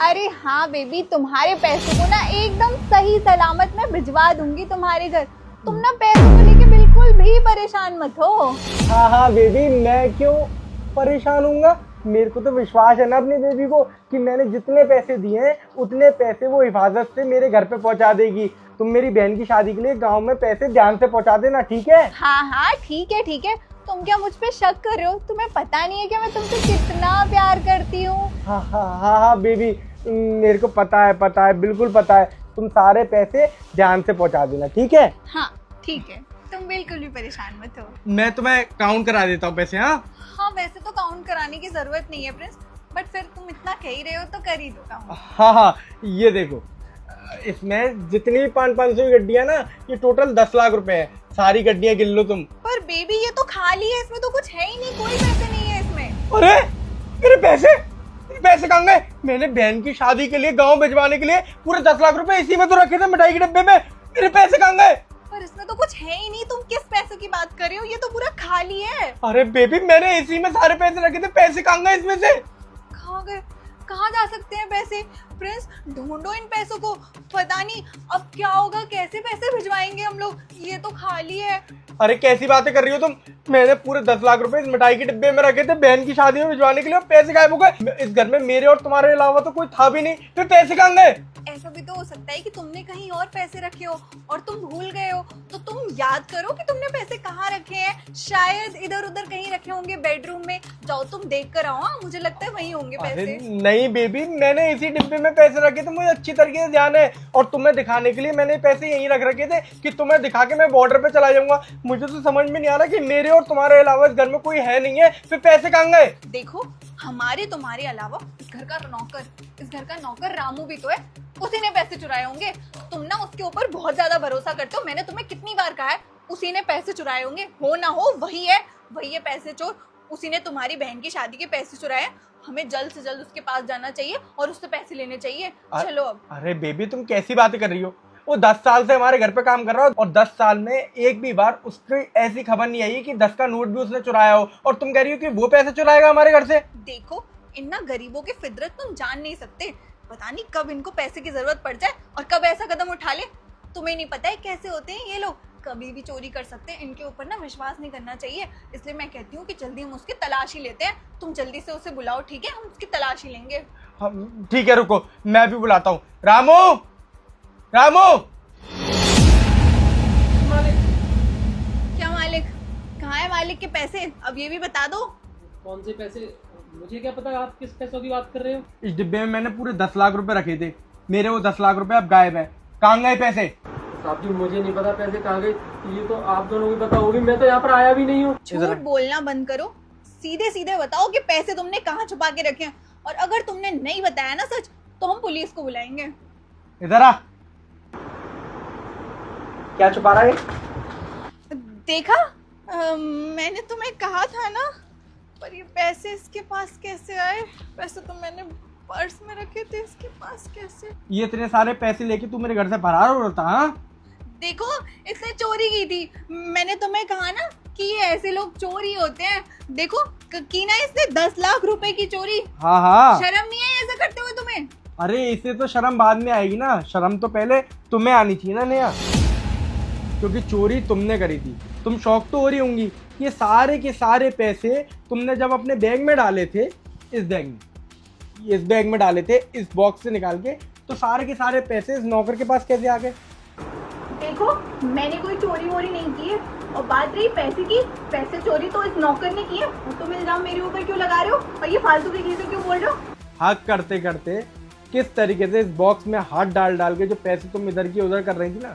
अरे हाँ बेबी, तुम्हारे पैसों को ना एकदम सही सलामत मैं भिजवा दूंगी तुम्हारे घर। तुम ना पैसों को लेके बिल्कुल भी परेशान मत हो। हाँ हाँ बेबी, मैं क्यों परेशान हूँगा? मेरे को तो विश्वास है ना अपनी बेबी को कि मैंने जितने पैसे दिए हैं उतने पैसे वो हिफाजत से मेरे घर पे पहुंचा देगी। तुम मेरी बहन की शादी के लिए गांव में पैसे ध्यान से पहुंचा देना, ठीक है? हाँ हाँ ठीक है ठीक है। तुम क्या मुझ पे शक कर रहे हो? तुम्हें पता नहीं है कि मैं तुमसे कितना प्यार करती हूँ। हाँ हाँ हाँ हाँ बेबी, मेरे को पता है, बिल्कुल पता है। तुम सारे पैसे ध्यान से पहुंचा देना, ठीक है? हाँ ठीक है, तुम बिल्कुल भी परेशान मत हो। मैं तुम्हें काउंट करा देता हूँ पैसे। हाँ हाँ वैसे तो काउंट कराने की जरूरत नहीं है प्रिंस, बट फिर तुम इतना कह ही रहे हो तो कर ही दो काउंट। हाँ हाँ, ये देखो, इसमें जितनी भी 500 की गड्डियाँ ना, ये टोटल 10 लाख रुपए है। सारी गड्डियाँ गिन लो तुम। पर बेबी ये तो खाली है, इसमें तो कुछ है ही नहीं, कोई पैसे नहीं है इसमें। अरे मेरे पैसे कहाँ गए? मैंने बहन की शादी के लिए गांव भिजवाने के लिए पूरे 10 लाख रुपए इसी में तो रखे थे, मिठाई के डब्बे में। मेरे पैसे कहाँ गए? पर इसमें तो कुछ है ही नहीं, तुम किस पैसे की बात कर रहे हो? ये तो पूरा खाली है। अरे बेबी, मैंने इसी में सारे पैसे रखे थे, पैसे कहाँ गए इसमें से? कहाँ गए? कहाँ जा सकते हैं पैसे? प्रिंस ढूंढो इन पैसों को, पता नहीं अब क्या होगा, कैसे पैसे भिजवाएंगे हम लोग, ये तो खाली है। अरे कैसी बातें कर रही हो तुम? मैंने पूरे 10 लाख रुपए इस मिठाई के डिब्बे में रखे थे बहन की शादी में भिजवाने के लिए, पैसे गायब हो गए। इस घर में मेरे और तुम्हारे अलावा तो कोई था भी नहीं, फिर पैसे कहाँ गए? ऐसा भी तो हो सकता है कि तुमने कहीं और पैसे रखे हो और तुम भूल गए हो, तो तुम याद करो कि तुमने पैसे कहाँ रखे हैं। शायद इधर उधर कहीं रखे होंगे, बेडरूम में जाओ तुम देख कर आओ। हाँ, मुझे लगता है वहीं होंगे पैसे। नहीं बेबी, मैंने इसी डिब्बे में पैसे रखे थे, मुझे अच्छी तरीके से ध्यान है। और तुम्हें दिखाने के लिए मैंने पैसे यहीं रख रखे थे कि तुम्हें दिखा के मैं बॉर्डर पे चला जाऊंगा। मुझे तो समझ में नहीं आ रहा कि मेरे और तुम्हारे अलावा इस घर में कोई है नहीं है, फिर पैसे कहाँ गए? देखो, हमारे तुम्हारे अलावा इस घर का नौकर रामू भी तो है, उसी ने पैसे चुराए होंगे। तुम ना उसके ऊपर बहुत ज्यादा भरोसा करते हो, मैंने तुम्हें कितनी बार कहा है उसी ने पैसे चुराए होंगे। हो ना हो वही है पैसे चोर, उसी ने तुम्हारी बहन की शादी के पैसे चुराए। हमें जल्द से जल्द उसके पास जाना चाहिए और उससे पैसे लेने चाहिए। चलो अब। अरे बेबी, तुम कैसी बातें कर रही हो? वो 10 साल से हमारे घर पे काम कर रहा है और 10 साल में एक भी बार उसकी ऐसी खबर नहीं आई कि 10 का नोट भी उसने चुराया हो, और तुम कह रही हो कि वो पैसे चुराएगा हमारे घर से? देखो, इन गरीबों की फितरत तुम जान नहीं सकते। पता नहीं कब इनको पैसे की जरूरत पड़ जाए और कब ऐसा कदम उठा ले। तुम्हें नहीं पता है कैसे होते हैं ये लोग, कभी भी चोरी कर सकते हैं। इनके ऊपर ना विश्वास नहीं करना चाहिए, इसलिए मैं कहती हूँ कि जल्दी हम उसकी तलाशी लेते हैं। तुम जल्दी से उसे बुलाओ, ठीक है? हम उसकी तलाशी लेंगे। ठीक है, रुको, मैं भी बुलाता हूँ। रामू, क्या मालिक? कहाँ है मालिक के पैसे? अब ये भी बता दो। कौन से पैसे? मुझे क्या पता आप किस पैसों की बात कर रहे हो? इस डिब्बे में मैंने पूरे 10 लाख रुपए रखे थे, मेरे वो 10 लाख रुपए अब गायब है। कहाँ गए पैसे? साहब जी, मुझे नहीं पता पैसे कहाँ गए, ये तो आप दोनों को पता होगी, मैं तो यहाँ पर आया भी नहीं हूँ। झूठ बोलना बंद करो, सीधे सीधे बताओ कि पैसे तुमने कहाँ छुपा के रखे हैं, और अगर तुमने नहीं बताया ना सच, तो हम पुलिस को बुलाएंगे। इधर आ। क्या छुपा रहा है? देखा, मैंने तुम्हें कहा था ना। पर ये पैसे इसके पास कैसे आए? पैसे तो मैंने पर्स में रखे थे, इसके पास कैसे? ये इतने सारे पैसे लेके तू मेरे घर से फरार हो रहा था? हाँ, देखो, इसने चोरी की थी। मैंने तुम्हें कहा ना कि ये ऐसे लोग चोर ही होते हैं। देखो, की ना इसने 10 लाख रुपए की चोरी। हाँ हाँ। शर्म नहीं है ऐसा करते हुए तुम्हें? अरे इसे तो शर्म बाद में आएगी ना, शर्म तो पहले तुम्हें आनी चाहिए ना नेहा, क्योंकि चोरी तुमने करी थी। तुम शौक तो हो रही होंगी। ये सारे के सारे पैसे तुमने जब अपने बैग में डाले थे, इस बैग में डाले थे, इस बॉक्स से निकाल के, तो सारे के सारे पैसे इस नौकर के पास कैसे आ गए? देखो, मैंने कोई चोरी वोरी नहीं की है। और बात रही पैसे की, पैसे चोरी तो इस नौकर ने की है। और तुम इल्जाम मेरे ऊपर क्यों लगा रहे हो और ये फालतू की चीजें क्यों बोल रहे हो? हक करते करते किस तरीके से इस बॉक्स में हाथ डाल के जो पैसे तुम इधर की उधर कर रही थी ना,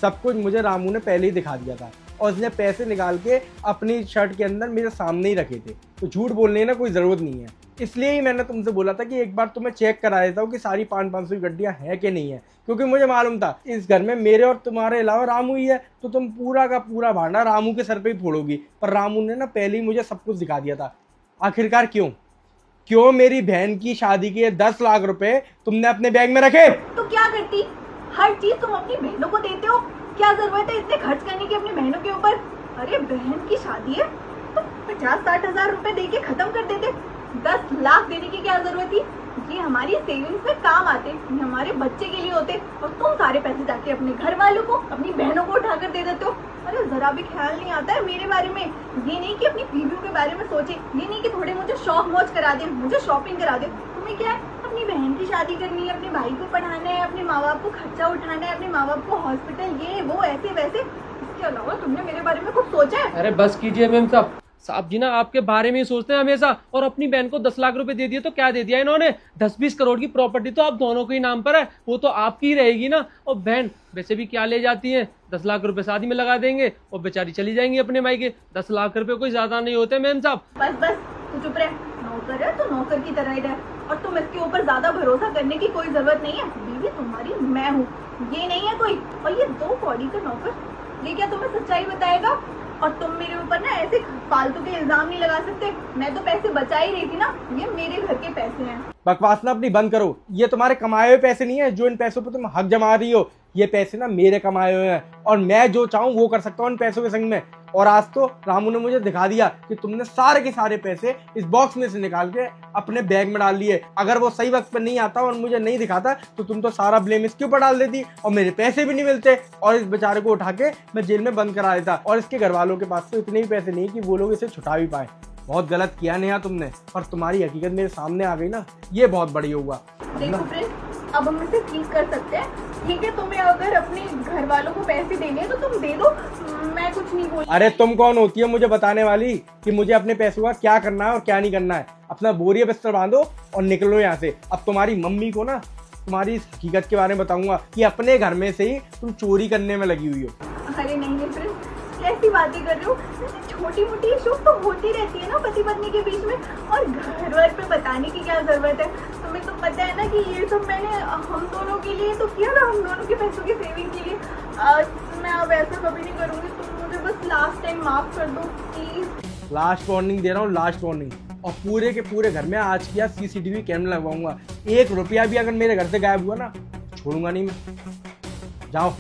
सब कुछ मुझे रामू ने पहले ही दिखा दिया था, और उसने पैसे निकाल के अपनी शर्ट के अंदर मेरे सामने ही रखे थे। तो झूठ बोलने की ना कोई ज़रूरत नहीं है। इसलिए ही मैंने तुमसे बोला था कि एक बार तुम्हें चेक करा देता हूँ कि सारी 500 की गड्डियाँ हैं कि नहीं है, क्योंकि मुझे मालूम था इस घर में मेरे और तुम्हारे अलावा रामू ही है, तो तुम पूरा का पूरा भांडा रामू के सर पे ही फोड़ोगी। पर रामू ने ना पहले ही मुझे सब कुछ दिखा दिया था। आखिरकार क्यों मेरी बहन की शादी के 10 लाख रुपए तुमने अपने बैग में रखे? तो क्या करती? हर चीज तुम अपनी बहनों को देते हो, क्या जरूरत है इतने खर्च करने की अपनी बहनों के ऊपर? अरे बहन की शादी है तो 50-60 हजार रुपए दे के खत्म कर देते, 10 लाख देने की क्या जरूरत थी? ये हमारी सेविंग्स में काम आते, ये हमारे बच्चे के लिए होते, और तुम सारे पैसे जाके अपने घर वालों को, अपनी बहनों को उठाकर दे देते हो। अरे जरा भी ख्याल नहीं आता है मेरे बारे में। ये नहीं कि अपनी बीवियों के बारे में सोचे, ये नहीं कि थोड़े मुझे शौक मौज करा दे, मुझे शॉपिंग करा दे। तुम्हें क्या है, अपनी बहन की शादी करनी है, अपने भाई को पढ़ाना है, अपने माँ बाप को खर्चा उठाना है, अपने माँ बाप को हॉस्पिटल, ये वो ऐसे वैसे। इसके अलावा तुमने मेरे बारे में कुछ सोचा है? अरे बस कीजिए मैम साहब जी ना आपके बारे में ही सोचते हैं हमेशा। और अपनी बहन को 10 लाख रुपए दे दिए तो क्या दे दिया इन्होंने? 10-20 करोड़ की प्रॉपर्टी तो आप दोनों के ही नाम पर है, वो तो आपकी ही रहेगी ना। और बहन वैसे भी क्या ले जाती है, 10 लाख रुपए शादी में लगा देंगे और बेचारी चली जाएंगी अपने मायके। 10 लाख रुपए कोई ज्यादा नहीं होते मैम साहब। बस बस तू चुप रह, नौकर है तो नौकर की तरह ही रह, और तुम इसके ऊपर ज्यादा भरोसा करने की कोई जरूरत नहीं है। बीवी तुम्हारी मैं हूँ, ये नहीं है कोई। और ये 2 कौड़ी का नौकर, ये क्या तुम्हें सच्चाई बताएगा? और तुम मेरे ऊपर ना ऐसे फालतू के इल्जाम नहीं लगा सकते। मैं तो पैसे बचा ही रही थी ना, ये मेरे घर के पैसे हैं। बकवास ना अपनी बंद करो। ये तुम्हारे कमाए हुए पैसे नहीं है जो इन पैसों पे तुम हक जमा रही हो। ये पैसे ना मेरे कमाए हुए हैं और मैं जो चाहूँ वो कर सकता हूँ इन पैसों के संग में। और आज तो रामू ने मुझे दिखा दिया कि तुमने सारे के सारे पैसे इस बॉक्स में से निकाल के अपने बैग में डाल लिए। अगर वो सही वक्त पर नहीं आता और मुझे नहीं दिखाता तो तुम तो सारा ब्लेम इसके ऊपर डाल देती और मेरे पैसे भी नहीं मिलते और इस बेचारे को उठा के मैं जेल में बंद करा देता। और इसके घर वालों के पास तो इतने ही पैसे नहीं कि वो लोग इसे छुटा भी पाए। बहुत गलत किया नेहा तुमने, पर तुम्हारी हकीकत मेरे सामने आ गई ना, ये बहुत बढ़िया हुआ। देखो फ्रेंड, अब हम इसे ठीक कर सकते हैं। ठीक है, तुम्हें अगर अपने घर वालों को पैसे देने हैं तो तुम दे दो, मैं कुछ नहीं बोल। अरे तुम कौन होती है मुझे बताने वाली कि मुझे अपने पैसों का क्या करना है और क्या नहीं करना है? अपना बोरिया बिस्तर बांधो और निकलो यहाँ से। अब तुम्हारी मम्मी को ना तुम्हारी इस हकीकत के बारे में बताऊंगा कि अपने घर में से ही तुम चोरी करने में लगी हुई हो। अरे नहीं फ्रेंड, कैसी बातें कर रहे हो? छोटी मोटी इशू तो होती रहती है ना पति पत्नी के बीच में, और घर वर पे बताने की क्या जरूरत है? तुम्हें तो पता है ना कि ये सब मैंने हम दोनों के लिए तो किया ना, हम दोनों के पैसों की सेविंग के लिए। मैं अब ऐसा कभी नहीं करूंगी। तुम मुझे बस लास्ट टाइम माफ कर दो प्लीज। लास्ट वार्निंग दे रहा हूँ, लास्ट वार्निंग। और पूरे के पूरे घर में आज किया CCTV कैमरा लगवाऊंगा। 1 रुपया भी अगर मेरे घर से गायब हुआ ना छोड़ूंगा नहीं मैं। जाओ।